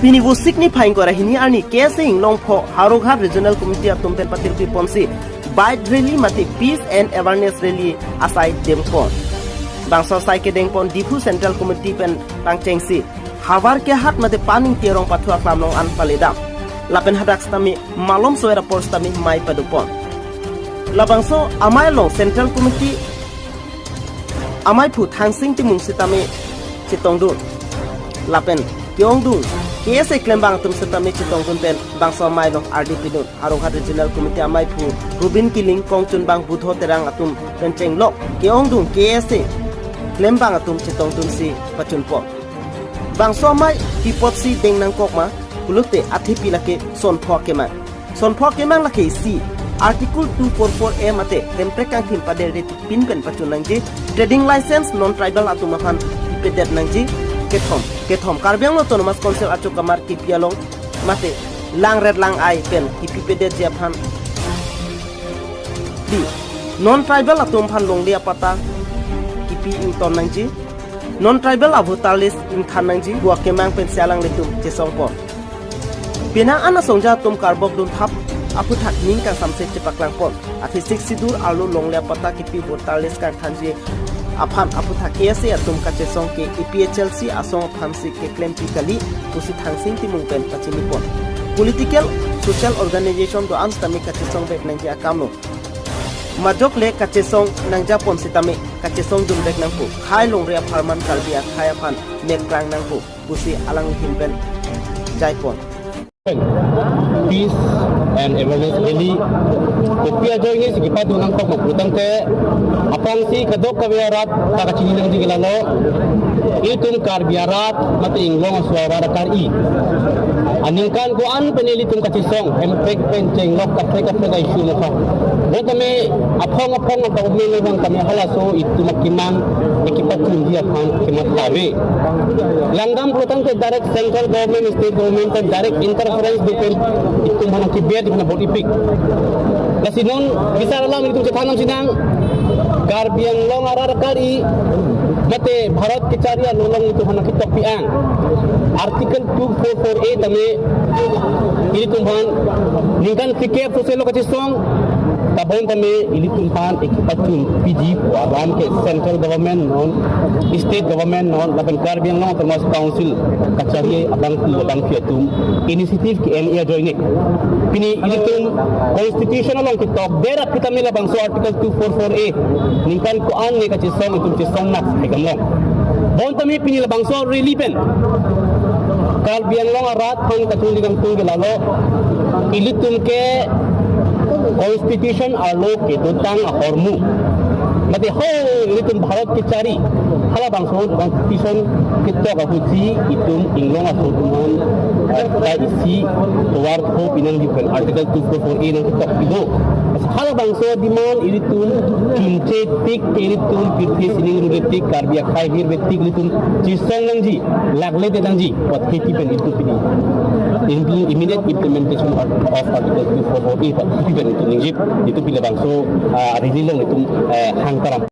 Pini busik ni paing kora hini ani kese inglong pho Haroghat Regional Committee atum pen patir pi ponsi bike rally mati peace and awareness rally asai demkon bangso sai ke dengpon Difu Central Committee pen tangchengsi havar ke hat mate paning terong pathua klamlong an paleda lapen hadak stami malom soera porstami mai padupon labangso amai long Central Committee amai phu thangsing ti mungsitami chitongdu lapen kyongdu KSA klembang tum setami chitong pen bangso mai long RDP dun Haroghat Regional Committee amai phu Rubin Kiling kongchun bang budho terang atum penceng lok kyongdu KSA klembang atum chitong dun si pachun po bangso mai pipot si deng nang kok ma kulute athipi lake son phok keman lake si Article 244A mate temprekang tim pada reti pin pen pachun nangji trading license non tribal atum afan ipedet nangji Kethom Karbiang Autonomous Council acu kamar kipialong mate lang red lang ai pen kipipede japhan di non tribal atum phan long dia pata kipi ington nangji non tribal avutalis ingthan nangji gua kemang pen sialang letum jesongpo pinang ana songja tum karbok dun thap apu thak ning kang samse chepaklang pon athi sik sidur alu long lia pata kipi avutalis kang thanji Aphan aputha KSA atum kachesong ke EPHLC asong phamsi ke claim pikali pusi thangsing timung pen pachilipon political social organization do anstami kachesong bek nangja akamno majok le kachesong nangja pon sitame kachesong dum bek nangpu khai longria farman kalbia khai aphan nek prang nangpu pusi alang himpen jaipon peace and awareness rally kopi aja ini sekitar tunang tok maputang te apang si kadok kabiarat takachini nang digilalo itum karbiarat mati inglong suara kari aningkan ko an penilitum kachisong hempek penceng lok kapre ga isu lokha botame apong ang government lebang kami halaso itu makimang ekipat kunji apang kemat tawe langdam putang te direct central government state government direct interference between itu mana kibet di mana bolipik lasinon bisa alam itu cetanam sinang karbiang long arar kari mate bharat ke charia lolong itu mana kitok piang artikel 244A tame ini tumhan ningkan sikep sosial lokasong tabon tame ini tumhan ekipatun PG aram ke central government non state government non laban karbiang long termasuk council kacari abang fiatum inisiatif ke NIA joinik pini ini tum constitutional long kitok berak kita mela bangso artikel 244A ningkan ko an ne kachisong itu chisong nak hegamlong bon tame pini la bangso relipen karbiang long arat hang kachuli gam tu gelalo ilitum ke constitution alo ke tutang hormu mati ho ilitum bharat ke cari hala bangso constitution kita kapuci itum inglong aso tuman ta isi tuar ko pinang di article 244A nang kitok itu hala bangso diman ilitum cince tik ilitum pirti sining rudetik karbia khai hir betik ilitum cisong nangji lagle te nangji wat kiti pen itu pini immediate implementation of article 244A itu nangji itu bila bangso rililong itu hangkaram